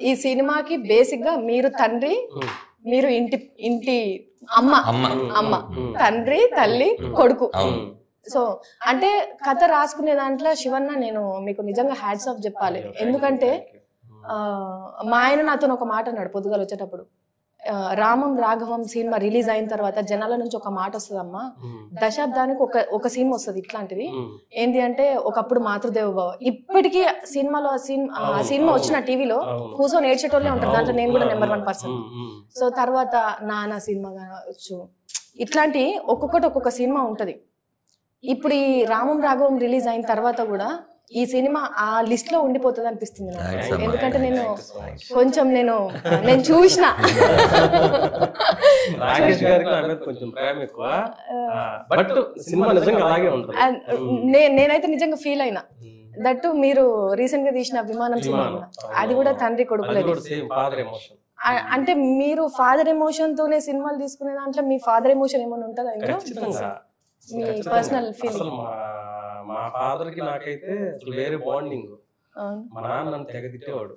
ఈ సినిమాకి బేసిక్ గా మీరు తండ్రి, మీరు ఇంటి అమ్మ, తండ్రి, తల్లి, కొడుకు. సో అంటే కథ రాసుకునే దాంట్లో శివన్న నేను మీకు నిజంగా హ్యాట్స్ ఆఫ్ చెప్పాలి. ఎందుకంటే మా ఆయన నాతో ఒక మాట అన్నాడు పొద్దుగాల వచ్చేటప్పుడు, రామం రాఘవం సినిమా రిలీజ్ అయిన తర్వాత జనాల నుంచి ఒక మాట వస్తుందమ్మా, దశాబ్దానికి ఒక సినిమా వస్తుంది ఇట్లాంటిది. ఏంటి అంటే ఒకప్పుడు మాతృదేవ భవ, ఇప్పటికీ సినిమాలో ఆ సినిమా వచ్చిన టీవీలో కూర్చొని ఏడ్చేటోళ్ళే ఉంటారు. దాంట్లో నేను కూడా నెంబర్ 1 పర్సన్. సో తర్వాత నాన్న సినిమా కావచ్చు, ఇట్లాంటి ఒక్కొక్క సినిమా ఉంటది. ఇప్పుడు ఈ రామం రాఘవం రిలీజ్ అయిన తర్వాత కూడా ఈ సినిమా ఆ లిస్ట్ లో ఉండిపోతుంది అనిపిస్తుంది నాకు. ఎందుకంటే కొంచెం నేను చూసిన రాకేష్ గారికి నా మీద కొంచెం ప్రేమ ఎక్కువ, బట్ సినిమా నిజంగా అలాగే ఉంటుంది. నేనైతే నిజంగా ఫీల్ అయినా. దట్టు మీరు రీసెంట్ గా తీసిన విమానం సినిమా అది కూడా తండ్రి కొడుకులేదు. అంటే మీరు ఫాదర్ ఎమోషన్ తోనే సినిమాలు తీసుకునే దాంట్లో మీ ఫాదర్ ఎమోషన్ ఏమైనా ఉంటుందా ఇందులో? మీ పర్సనల్ ఫీలింగ్? మా ఫాదర్ కి నాకైతే వేరే బాండింగ్. మా నాన్న నన్ను తెగ తిట్టేవాడు.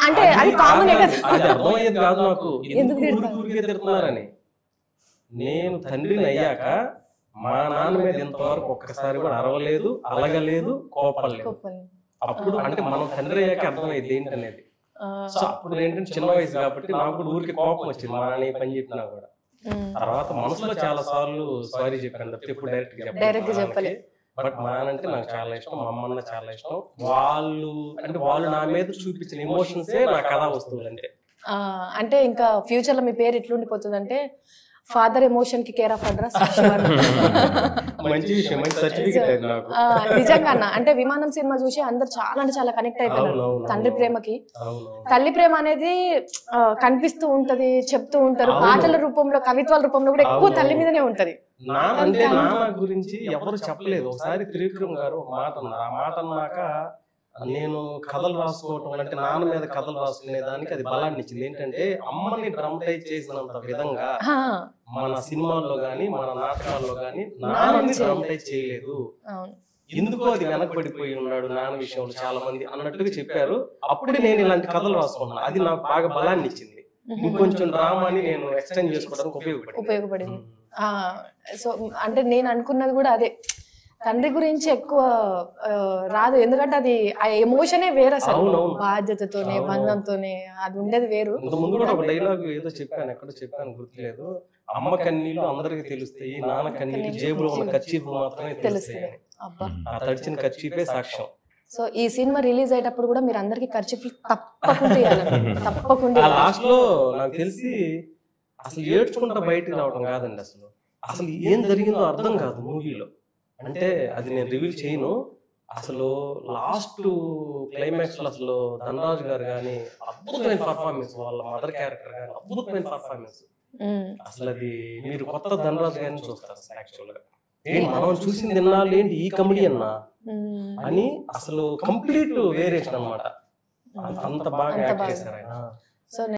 అంటే అది కామన్ కదా, అది అర్థమయ్యేది కాదు నాకు, ఎందుకు ఊరికే తిడుతున్నారని. నేను తండ్రిని అయ్యాక మా నాన్న మీద ఇంతవరకు ఒక్కసారి కూడా అరవలేదు, అలగలేదు, కోపలేదు. అప్పుడు అంటే మనం తండ్రి అయ్యాక అర్థమయ్యేది ఏంటనేది. సో అప్పుడు ఏంటంటే చిన్న వయసు కాబట్టి నాకు కూడా ఊరికి కోపం వచ్చింది మా నాన్న పని చెప్పినా కూడా. తర్వాత మనసులో చాలా సార్లు సారీ చెప్పాను తప్ప ఇప్పుడు డైరెక్ట్ గా చెప్పలేదు. బట్ మా నాన్న అంటే నాకు చాలా ఇష్టం, మా అమ్మ చాలా ఇష్టం. వాళ్ళు నా మీద చూపించిన ఎమోషన్సే నా కథా వస్తువులు. అంటే ఇంకా ఫ్యూచర్ లో మీ పేరు ఎట్లుండిపోతుంది అంటే ఫాదర్ ఎమోషన్ కి కేర్ ఆఫ్ అడ్రస్. మంచి విషయం, మంచి సర్టిఫికెట్ నాకు. నిజంగా అన్న, అంటే విమానం సినిమా చూసి అందరు చాలా అంటే చాలా కనెక్ట్ అయిపోయినారు తండ్రి ప్రేమకి. తల్లి ప్రేమ అనేది కనిపిస్తూ ఉంటది, చెప్తూ ఉంటారు పాటల రూపంలో, కవిత్వాల రూపంలో కూడా ఎక్కువ తల్లి మీదనే ఉంటది. అంటే నాన్న గురించి ఎవరు చెప్పలేదు. ఒకసారి త్రివిక్రమ్ గారు ఒక మాట అన్నారు. ఆ మాట అన్నాక నేను కథలు రాసుకోవటం అంటే నాన్న మీద కథలు రాసుకునే దానికి అది బలాన్ని ఇచ్చింది. ఏంటంటే అమ్మని డ్రామటైజ్ చేసినంత విధంగా మన సినిమాల్లో గానీ మన నాటకాల్లో గానీ నాన్నని డ్రామటైజ్ చేయలేదు. ఎందుకో అది వెనకబడిపోయి ఉన్నాడు నాన్న విషయంలో చాలా మంది అన్నట్టుగా చెప్పారు. అప్పుడే నేను ఇలాంటి కథలు రాసుకున్నాను. అది నాకు బాగా బలాన్ని ఇచ్చింది. ఇంకొంచెం డ్రామాని నేను ఎక్స్టెండ్ చేసుకోవడానికి ఉపయోగపడింది. సో అంటే నేను అనుకున్నది కూడా అదే, తండ్రి గురించి ఎక్కువ రాదు. ఎందుకంటే అది ఆ ఎమోషనే వేరు అసలు, బాధ్యతతోనే బంధంతోనే అది ఉండేది వేరు. ముందు కూడా ఒక డైలాగ్ ఏదో చెప్పాను, ఎక్కడో చెప్పాను గుర్తులేదు. అమ్మ కన్నీళ్ళు అందరికి తెలుస్తాయి, నాన్న కన్నీళ్ళు జేబులో ఉన్న కర్చీఫ్ మాత్రమే తెలుస్తాయి. ఆ తడిచిన కర్చీఫే సాక్ష్యం. సో ఈ సినిమా రిలీజ్ అయ్యేటప్పుడు కూడా మీరు అందరికి కర్చీఫ్ తప్పకుండా. లాస్ట్ లో నాకు తెలిసి అసలు ఏడ్చుకుంటా బయటకు రావడం కాదండి, అసలు ఏం జరిగిందో అర్థం కాదు మూవీలో. అంటే అది నేను రివీల్ చేయను. అసలు లాస్ట్ క్లైమాక్స్ లో అసలు ధనరాజు గారు కానీ అద్భుతమైన పర్ఫార్మెన్స్, వాళ్ళ మదర్ క్యారెక్టర్ కానీ అద్భుతమైన పర్ఫార్మెన్స్. అసలు అది మీరు కొత్త ధనరాజు గారిని చూస్తారు యాక్చువల్ గా. మనం చూసింది తిన్నాళ్ళు ఏంటి ఈ కమెడియన్ అని అసలు కంప్లీట్ వేరియేషన్ అనమాట. అంత బాగా యాక్ట్ చేశారు ఆయన.